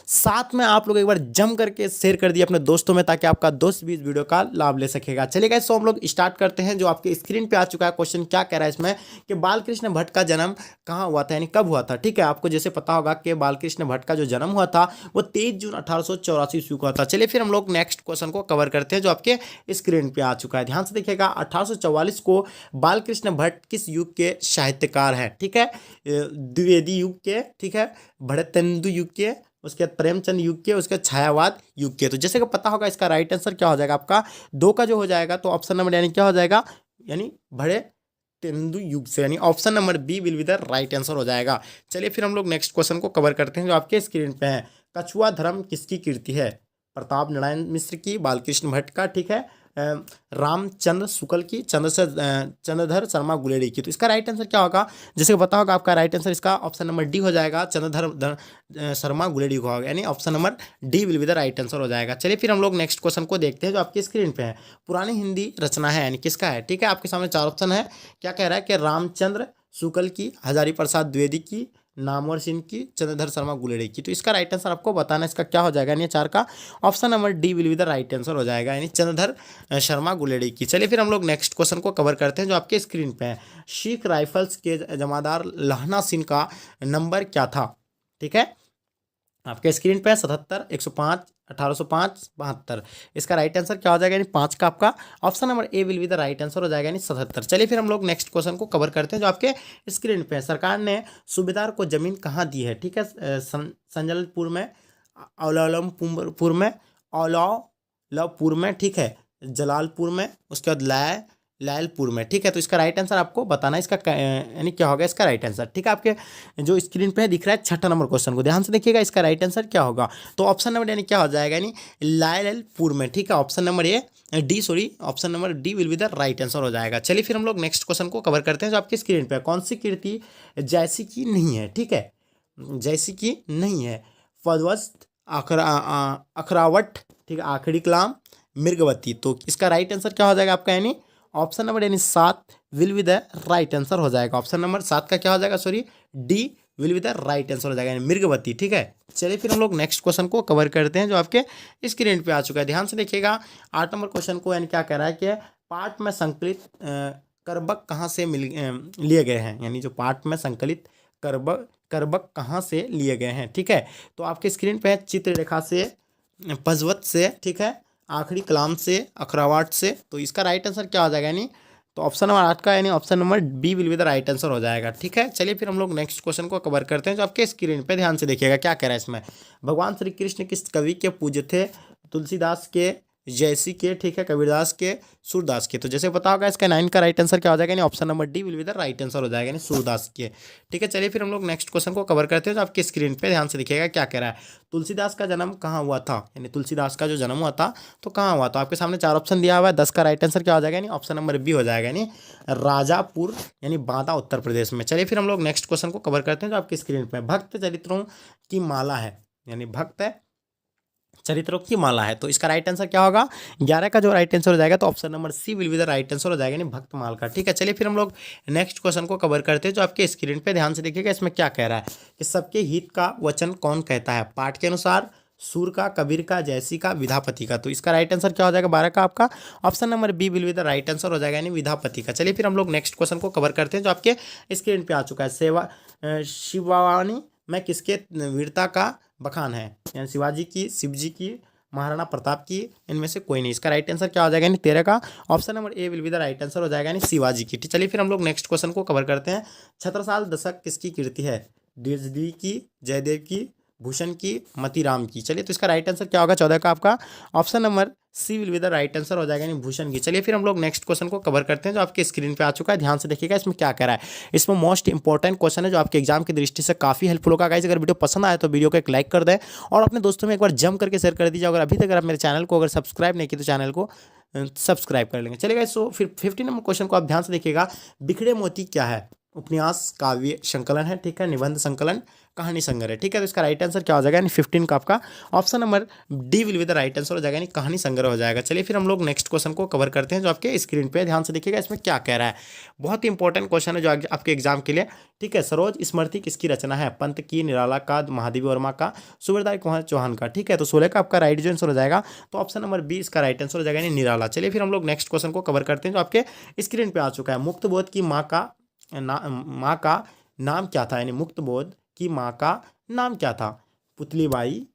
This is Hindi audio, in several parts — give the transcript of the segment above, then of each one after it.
साथ में आप लोग एक बार जम करके शेयर कर दिए अपने दोस्तों में, ताकि आपका दोस्त भी इस वीडियो का लाभ ले सकेगा। चलिए गाइस, सो हम लोग स्टार्ट करते हैं। जो आपके स्क्रीन पे आ चुका है क्वेश्चन, क्या कह रहा है इसमें कि बालकृष्ण भट्ट का जन्म कहाँ हुआ था, यानी कब हुआ था। ठीक है, आपको जैसे पता होगा कि बालकृष्ण भट्ट का जो जन्म हुआ था वो 23 जून 1884 ईस्वी को हुआ था। चलिए फिर हम लोग नेक्स्ट क्वेश्चन को कवर करते हैं, जो आपके स्क्रीन पे आ चुका है। ध्यान से देखिएगा, 1844 को बालकृष्ण भट्ट किस युग के साहित्यकार हैं। ठीक है, द्विवेदी युग के, ठीक है, भरतेंदु युग के, उसके बाद प्रेमचंद युग के, उसके बाद छायावाद युग के। तो जैसे कि पता होगा इसका राइट आंसर क्या हो जाएगा आपका, दो का जो हो जाएगा तो ऑप्शन नंबर यानी क्या हो जाएगा, यानी भरे तेंदु युग से, यानी option number B will be the right answer हो जाएगा। चलिए फिर हम लोग नेक्स्ट क्वेश्चन को कवर करते हैं, जो आपके स्क्रीन पे है। कछुआ धर्म किसकी कृति है, प्रताप नारायण मिश्र की, बालकृष्ण भट्ट का, ठीक है, रामचंद्र शुक्ल की, चंद्रधर शर्मा गुलेरी की। तो इसका राइट आंसर क्या होगा, जैसे पता होगा आपका राइट आंसर इसका ऑप्शन नंबर डी हो जाएगा, चंद्रधर शर्मा गुलेरी को होगा, यानी option number D will be the right answer हो जाएगा। चलिए फिर हम लोग नेक्स्ट क्वेश्चन को देखते हैं, जो आपकी स्क्रीन पे है। पुरानी हिंदी रचना है, यानी किसका है। ठीक है, आपके सामने चार ऑप्शन है। क्या कह रहा है कि रामचंद्र शुक्ल की, हजारी प्रसाद द्विवेदी की, नामवर सिंह की, चंद्रधर शर्मा गुलेरी की। तो इसका राइट आंसर आपको बताना है, इसका क्या हो जाएगा, यानी चार का option number D will be the right answer हो जाएगा, यानी चंद्रधर शर्मा गुलेरी की। चलिए फिर हम लोग नेक्स्ट क्वेश्चन को कवर करते हैं, जो आपके स्क्रीन पे है। सिख राइफल्स के जमादार लहना सिंह का नंबर क्या था। ठीक है, आपके स्क्रीन पे 77, 105, 1805, 72। इसका राइट आंसर क्या हो जाएगा, यानी पाँच का आपका option number A will be the right answer हो जाएगा, यानी 77। चलिए फिर हम लोग नेक्स्ट क्वेश्चन को कवर करते हैं, जो आपके स्क्रीन पे है। सरकार ने सूबेदार को जमीन कहाँ दी है। ठीक है, संजलपुर में, औलमपुर में, औलौपुर में, ठीक है, जलालपुर में, उसके बाद लायलपुर में। ठीक है, तो इसका राइट आंसर आपको बताना है, इसका यानी क्या होगा इसका राइट आंसर। ठीक है, आपके जो स्क्रीन पे दिख रहा है छठा नंबर क्वेश्चन को ध्यान से देखिएगा, इसका राइट आंसर क्या होगा। तो ऑप्शन नंबर यानी क्या हो जाएगा, यानी लायलपुर में। ठीक है, option number option number D will be the right answer हो जाएगा। चलिए फिर हम लोग नेक्स्ट क्वेश्चन को कवर करते हैं, जो आपकी स्क्रीन पे कौन सी कृति जैसी की नहीं है। ठीक है, जैसी की नहीं है, पदवस्त, अखरावट, ठीक है, आखिरी कलाम, मृगवती। तो इसका राइट आंसर क्या हो जाएगा आपका, यानी ऑप्शन नंबर यानी 7 will be the right answer हो जाएगा। ऑप्शन नंबर 7 का क्या हो जाएगा, sorry, D will be the right answer हो जाएगा, यानी मृगवती। ठीक है, चलिए फिर हम लोग नेक्स्ट क्वेश्चन को कवर करते हैं, जो आपके स्क्रीन पे आ चुका है। ध्यान से देखिएगा, 8 नंबर क्वेश्चन को, यानी क्या कह रहा है कि पाठ में संकलित करबक कहाँ से लिए गए हैं, यानी जो पाठ में संकलित करबक कहाँ से लिए गए हैं। ठीक है, तो आपके स्क्रीन पे है चित्ररेखा से, पजवत से, ठीक है, आखिरी कलाम से, अखरावाट से। तो इसका राइट आंसर क्या हो जाएगा, यानी तो ऑप्शन नंबर 8 का, यानी option number B will be the right answer हो जाएगा। ठीक है, चलिए फिर हम लोग नेक्स्ट क्वेश्चन को कवर करते हैं, जो आपके स्क्रीन पे ध्यान से देखिएगा। क्या कह रहा है इसमें, भगवान श्री कृष्ण किस कवि के पूज्य थे, तुलसीदास के, जयसी के, ठीक है, कबीरदास के, सूरदास के। तो जैसे पता होगा इसका 9 का राइट आंसर क्या हो जाएगा, यानी option number D will be the right answer हो जाएगा, यानी सूरदास के। ठीक है, चलिए फिर हम लोग नेक्स्ट क्वेश्चन को कवर करते हैं, जो आपके स्क्रीन पे ध्यान से देखिएगा। क्या कह रहा है, तुलसीदास का जन्म कहाँ हुआ था, यानी तुलसीदास का जो जन्म हुआ था तो कहाँ हुआ था। आपके सामने चार ऑप्शन दिया हुआ है, 10 का राइट आंसर क्या हो जाएगा, यानी ऑप्शन नंबर बी हो जाएगा, यानी राजापुर, यानी बांदा, उत्तर प्रदेश में। चलिए फिर हम लोग नेक्स्ट क्वेश्चन को कवर करते हैं, जो आपके स्क्रीन पे भक्त चरित्रों की माला है, यानी भक्त चरित्रों की माला है। तो इसका राइट आंसर क्या होगा, 11 का जो राइट आंसर हो जाएगा तो option number C will be the right answer हो जाएगा, यानी भक्तमाल का। ठीक है, चलिए फिर हम लोग नेक्स्ट क्वेश्चन को कवर करते हैं, जो आपके स्क्रीन पे ध्यान से देखिएगा। इसमें क्या कह रहा है कि सबके हित का वचन कौन कहता है, पाठ के अनुसार, सूर का, कबीर का, जैसी का, विधापति का। तो इसका राइट आंसर क्या हो जाएगा, 12 का आपका option number B will be the right answer हो जाएगा, यानी विधापति का। चलिए फिर हम लोग नेक्स्ट क्वेश्चन को कवर करते हैं, जो आपके स्क्रीन पे आ चुका है। शिवानी में किसके वीरता का बखान है, यानी शिवाजी की, शिवजी की, महाराणा प्रताप की, इनमें से कोई नहीं। इसका राइट आंसर क्या हो जाएगा, यानी 13 का option number A will be the right answer हो जाएगा, यानी शिवाजी की। चलिए फिर हम लोग नेक्स्ट क्वेश्चन को कवर करते हैं। छत्रसाल दशक किसकी कृति है, डीजली की, जयदेव की, भूषण की, मतीराम की। चलिए, तो इसका राइट आंसर क्या होगा, 14 का आपका option number C will be the right answer हो जाएगा, यानी भूषण की। चलिए फिर हम लोग नेक्स्ट क्वेश्चन को कवर करते हैं, जो आपके स्क्रीन पे आ चुका है। ध्यान से देखिएगा, इसमें क्या कह रहा है। इसमें मोस्ट इंपॉर्टेंट क्वेश्चन है, जो आपके एग्जाम की दृष्टि से काफी हेल्पफुल होगा। गाइस, अगर वीडियो पसंद आए तो वीडियो को एक लाइक कर दें और अपने दोस्तों में एक बार जम करके शेयर कर दीजिए। अगर अभी तक आप मेरे चैनल को अगर सब्सक्राइब नहीं किए तो चैनल को सब्सक्राइब कर लेंगे। चलिए गाइस, सो फिर 15 नंबर क्वेश्चन को आप ध्यान से देखिएगा। बिखरे मोती क्या है, उपन्यास, काव्य संकलन है, ठीक है, निबंध संकलन, कहानी संग्रह है, ठीक है। तो इसका राइट आंसर क्या हो जाएगा, यानी 15 का आपका option number D will be the right answer हो जाएगा, यानी कहानी संग्रह हो जाएगा। चलिए फिर हम लोग नेक्स्ट क्वेश्चन को कवर करते हैं जो आपके स्क्रीन पे ध्यान से देखिएगा इसमें क्या कह रहा है। बहुत ही इंपॉर्टेंट क्वेश्चन है जो आपके एग्जाम के लिए, ठीक है। सरोज स्मृति किसकी रचना है, पंत की, निराला का, महादेवी वर्मा का, सुबेदार कुंवर चौहान का, ठीक है। तो 16 का आपका राइट जो आंसर हो जाएगा, तो ऑप्शन नंबर बी इसका राइट आंसर हो जाएगा, यानी निराला। चलिए फिर हम लोग नेक्स्ट क्वेश्चन को कवर करते हैं जो आपके स्क्रीन पे आ चुका है। मुक्त बोध की माँ का नाम क्या था, यानी मुक्त बोध की माँ का नाम क्या था, पुतली बाई,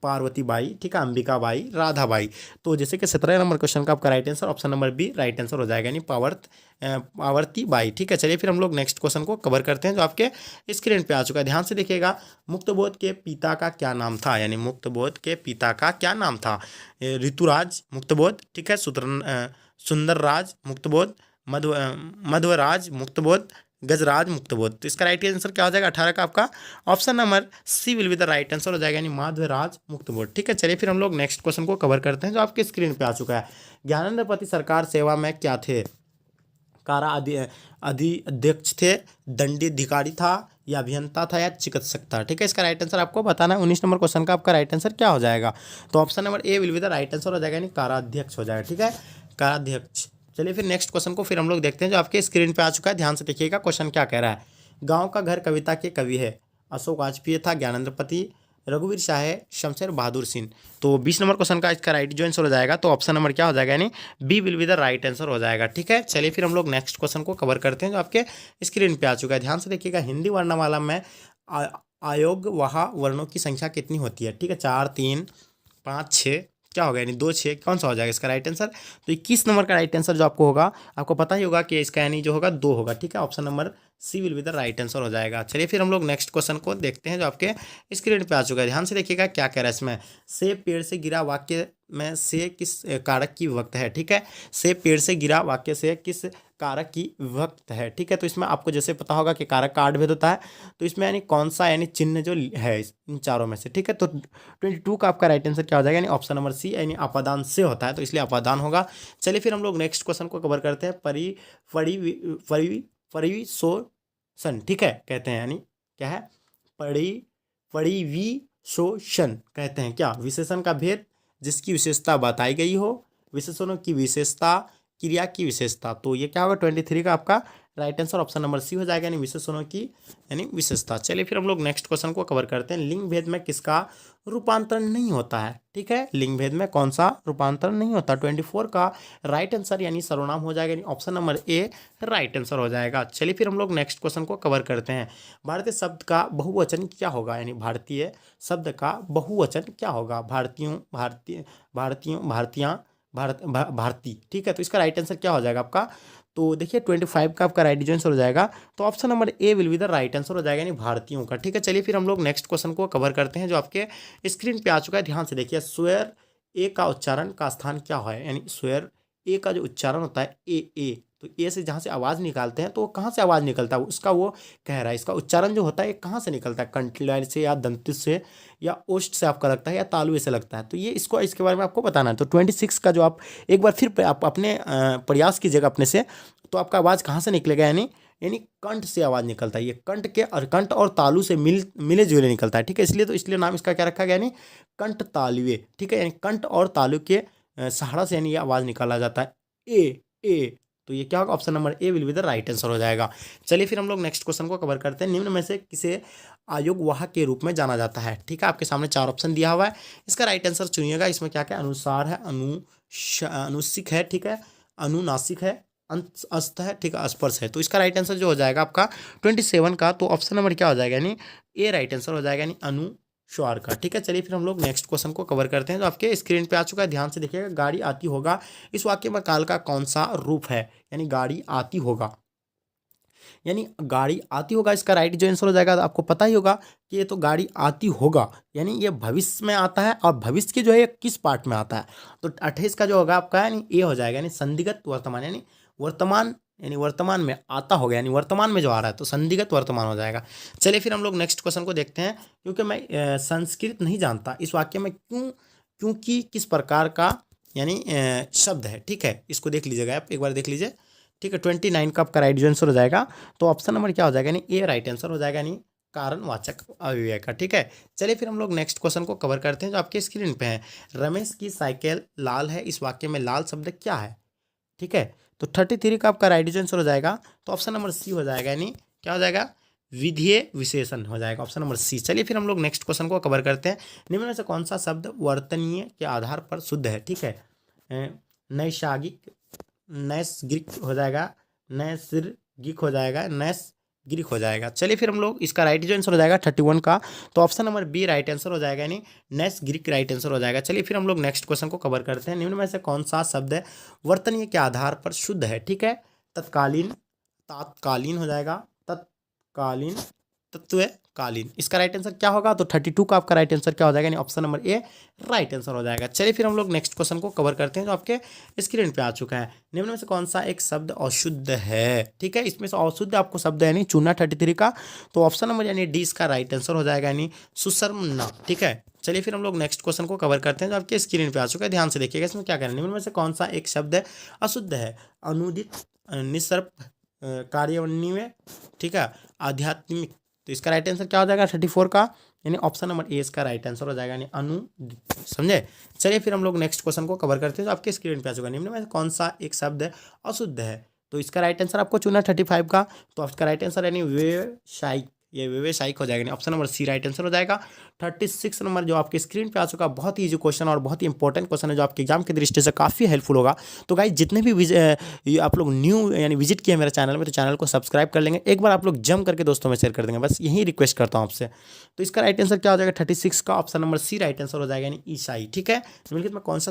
पार्वती बाई, ठीक है, अंबिका बाई, राधा बाई। तो जैसे कि 17 नंबर क्वेश्चन का आपका right answer option number B right answer हो जाएगा, यानी पावर्ती बाई, ठीक है। चलिए फिर हम लोग नेक्स्ट क्वेश्चन को कवर करते हैं जो आपके स्क्रीन पे आ चुका है, ध्यान से देखिएगा। मुक्तबोध के पिता का क्या नाम था, यानी मुक्तबोध के पिता का क्या नाम था, ऋतुराज मुक्तबोध, ठीक है, सुंदरराज मुक्तबोध, मध्वराज मुक्तबोध, गजराज मुक्तबोध। तो इसका राइट आंसर क्या हो जाएगा, 18 का आपका option number C will be the right answer हो जाएगा, यानी माधवराज मुक्तबोध, ठीक है। चलिए फिर हम लोग नेक्स्ट क्वेश्चन को कवर करते हैं जो आपके स्क्रीन पे आ चुका है। ज्ञानेंद्रपति सरकार सेवा में क्या थे, कारा अध्यक्ष थे, दंडी अधिकारी था, या अभियंता था, या चिकित्सक था, ठीक है। इसका राइट आंसर आपको बताना है। 19 नंबर क्वेश्चन का आपका राइट आंसर क्या हो जाएगा, तो option number A will be the right answer हो जाएगा, यानी काराध्यक्ष हो जाएगा, ठीक है, काराध्यक्ष। चलिए फिर नेक्स्ट क्वेश्चन को फिर हम लोग देखते हैं जो आपके स्क्रीन पे आ चुका है, ध्यान से देखिएगा क्वेश्चन क्या कह रहा है। गांव का घर कविता के कवि है, अशोक वाजपेयी था, ज्ञानेंद्रपति, रघुवीर शाह है, शमशेर बहादुर सिंह। तो 20 नंबर क्वेश्चन का इसका राइट जो आंसर हो जाएगा, तो ऑप्शन नंबर क्या हो जाएगा, यानी B will be the right answer हो जाएगा, ठीक है। चलिए फिर हम लोग नेक्स्ट क्वेश्चन को कवर करते हैं जो आपके स्क्रीन पे आ चुका है, ध्यान से देखिएगा। हिंदी वर्णमाला में आयोग वहा वर्णों की संख्या कितनी होती है, ठीक है, 4, 3, 5, 6, क्या होगा, यानी 2, 6, कौन सा हो जाएगा इसका राइट आंसर। तो 21 नंबर का राइट आंसर जो आपको होगा, आपको पता ही होगा कि इसका यानी जो होगा 2 होगा, ठीक है, option number C will be the right answer हो जाएगा। चलिए फिर हम लोग नेक्स्ट क्वेश्चन को देखते हैं जो आपके स्क्रीन पे आ चुका है, ध्यान से देखिएगा क्या कह रहा है इसमें। सेब पेड़ से गिरा वाक्य में से किस कारक की विभक्त है, ठीक है, सेब पेड़ से गिरा वाक्य से किस कारक की विभक्त है, ठीक है। तो इसमें आपको जैसे पता होगा कि कारक का 8 भेद होता है, तो इसमें यानी कौन सा यानी चिन्ह जो है इन चारों में से, ठीक है। तो 22 का आपका राइट आंसर क्या हो जाएगा, यानी ऑप्शन नंबर सी, यानी अपादान से होता है, तो इसलिए अपादान होगा। चलिए फिर हम लोग नेक्स्ट क्वेश्चन को कवर करते हैं। परिविशोषण, ठीक है, कहते हैं, यानी क्या है, परिविशोषण कहते हैं क्या, विशेषण का भेद जिसकी विशेषता बताई गई हो, विशेषणों की विशेषता, क्रिया की विशेषता। तो ये क्या होगा, 23 का आपका right answer option number C हो जाएगा, यानी विशेषणों की यानी विशेषता। चलिए फिर हम लोग नेक्स्ट क्वेश्चन को कवर करते हैं। लिंग भेद में किसका रूपांतरण नहीं होता है, ठीक है, लिंग भेद में कौन सा रूपांतरण नहीं होता। 24 का राइट आंसर यानी सर्वनाम हो जाएगा, यानी option number A right answer हो जाएगा। चलिए फिर हम लोग नेक्स्ट क्वेश्चन को कवर करते हैं। भारतीय शब्द का बहुवचन क्या होगा, यानी भारतीय शब्द का बहुवचन क्या होगा, भारतीयों, भारती, ठीक है। तो इसका राइट आंसर क्या हो जाएगा आपका, तो देखिए 25 का आपका राइट आंसर हो जाएगा, तो option number A will be the right answer हो जाएगा, यानी भारतीयों का, ठीक है। चलिए फिर हम लोग नेक्स्ट क्वेश्चन को कवर करते हैं जो आपके स्क्रीन पे आ चुका है, ध्यान से देखिए। स्वर ए का उच्चारण का स्थान क्या है, यानी स्वर ए का जो उच्चारण होता है ए, तो ए से जहाँ से आवाज़ निकालते हैं तो वो कहाँ से आवाज़ निकलता है, उसका वो कह रहा है, इसका उच्चारण जो होता है ये कहाँ से निकलता है, कंठलाइन से, या दंत से, या ओष्ठ से आपका लगता है, या तालुए से लगता है। तो ये इसको इसके बारे में आपको बताना है। तो 26 का जो आप एक बार फिर आप अपने प्रयास कीजिएगा अपने से, तो आपका आवाज़ कहाँ से निकलेगा, यानी कंठ से आवाज़ निकलता है, ये कंठ और तालु से मिले जुले निकलता है, ठीक है। इसलिए नाम इसका क्या रखा गया, यानी कंठ तालुए, ठीक है, यानी कंठ और तालु के सहारा से यानी ये आवाज़ निकाला जाता है ए। तो ये क्या होगा, option number A will be the right answer हो जाएगा। चलिए फिर हम लोग नेक्स्ट क्वेश्चन को कवर करते हैं। निम्न में से किसे आयोग वाहक के रूप में जाना जाता है, ठीक है, आपके सामने 4 ऑप्शन दिया हुआ है, इसका राइट आंसर चुनिएगा। इसमें क्या क्या, अनुसार है, अनुसिक है, ठीक है, अनुनासिक है, अस्त है, ठीक है, स्पर्श है। तो इसका राइट आंसर जो हो जाएगा आपका 27 का, तो ऑप्शन नंबर क्या हो जाएगा, यानी ए राइट आंसर हो जाएगा, यानी अनुस्वार का, ठीक है। चलिए फिर हम लोग नेक्स्ट क्वेश्चन को कवर करते हैं जो आपके स्क्रीन पे आ चुका है, ध्यान से देखिएगा। गाड़ी आती होगा, इस वाक्य में काल का कौन सा रूप है, यानी गाड़ी आती होगा, यानी गाड़ी आती होगा, इसका राइट जो आंसर हो जाएगा, आपको पता ही होगा कि ये तो गाड़ी आती होगा, यानी ये भविष्य में आता है, और भविष्य के जो है ये किस पार्ट में आता है, तो 28 का जो होगा आपका, यानी ए हो जाएगा, यानी संदिग्ध वर्तमान, यानी वर्तमान में आता होगा, यानी वर्तमान में जो आ रहा है, तो संदिग्ध वर्तमान हो जाएगा। चलिए फिर हम लोग नेक्स्ट क्वेश्चन को देखते हैं। क्योंकि मैं संस्कृत नहीं जानता, इस वाक्य में क्योंकि किस प्रकार का यानी शब्द है, ठीक है, इसको देख लीजिएगा आप एक बार देख लीजिए। ठीक है, 29 का आपका राइट आंसर हो जाएगा। तो ऑप्शन नंबर क्या हो जाएगा, यानी ए राइट आंसर हो जाएगा, यानी कारणवाचक अव्यय का। ठीक है, चलिए फिर हम लोग नेक्स्ट क्वेश्चन को कवर करते हैं जो आपके स्क्रीन पे है। रमेश की साइकिल लाल है, इस वाक्य में लाल शब्द क्या है। ठीक है, तो 33 का आपका राइट आंसर हो जाएगा। तो ऑप्शन नंबर सी हो जाएगा, यानी क्या हो जाएगा, विधेय विशेषण हो जाएगा, ऑप्शन नंबर सी। चलिए फिर हम लोग नेक्स्ट क्वेश्चन को कवर करते हैं। निम्न में से कौन सा शब्द वर्तनीय के आधार पर शुद्ध है। ठीक है, नैसर्गिक, नैसर्गिक हो जाएगा, नैसर्गिक हो जाएगा, नैसर्गिक हो जाएगा। चलिए फिर हम लोग इसका राइट आंसर हो जाएगा 31 का। तो option number B right answer हो जाएगा, यानी नैसर्गिक राइट आंसर हो जाएगा। चलिए फिर हम लोग नेक्स्ट क्वेश्चन को कवर करते हैं। निम्न में से कौन सा शब्द वर्तनीय के आधार पर शुद्ध है। ठीक है, तत्कालीन, तात्कालीन हो जाएगा, तत्कालीन, तत्वकालीन। इसका राइट आंसर क्या होगा, तो 32 का आपका राइट आंसर क्या हो जाएगा, यानी option number A right answer हो जाएगा। चलिए फिर हम लोग नेक्स्ट क्वेश्चन को कवर करते हैं जो आपके स्क्रीन पे आ चुका है। निम्न में से कौन सा एक शब्द अशुद्ध है। ठीक है, इसमें से अशुद्ध आपको शब्द यानी चुना 33 का। तो ऑप्शन नंबर यानी डी इसका राइट आंसर हो जाएगा, यानी सुशर्मना। ठीक है, चलिए फिर हम लोग नेक्स्ट क्वेश्चन को कवर करते हैं जो आपके स्क्रीन पे आ चुका है। ध्यान से देखिएगा इसमें क्या करें। निम्न में से कौन सा एक शब्द अशुद्ध है। अनुदित, निसर्प, कार्यवन्य में, ठीक है, आध्यात्मिक। तो इसका राइट आंसर क्या हो जाएगा 34 का, यानी ऑप्शन नंबर ए इसका राइट आंसर हो जाएगा, यानी अनु। समझे। चलिए फिर हम लोग नेक्स्ट क्वेश्चन को कवर करते हैं जो आपके स्क्रीन पे आ चुका है। निम्न में कौन सा एक शब्द अशुद्ध है। तो इसका राइट आंसर आपको चुना 35 का। तो इसका राइट आंसर यानी व्यवसायिक, ये व्यवसायिक हो जाएगा, option number C right answer हो जाएगा। 36 नंबर जो आपके स्क्रीन पे आ चुका, बहुत ही इजी क्वेश्चन और बहुत ही इंपॉर्टेंट क्वेश्चन है जो आपके एग्जाम की दृष्टि से काफ़ी हेल्पफुल होगा। तो गाइस जितने भी आप लोग न्यू यानी विजिट किए मेरे चैनल में, तो चैनल को सब्सक्राइब कर लेंगे, एक बार आप लोग जम करके दोस्तों में शेयर कर देंगे, बस यही रिक्वेस्ट करता हूँ आपसे। तो इसका राइट आंसर क्या हो जाएगा 36 का, option number C right answer हो जाएगा, यानी ईसाई। ठीक है, निम्नलिखित में कौन सा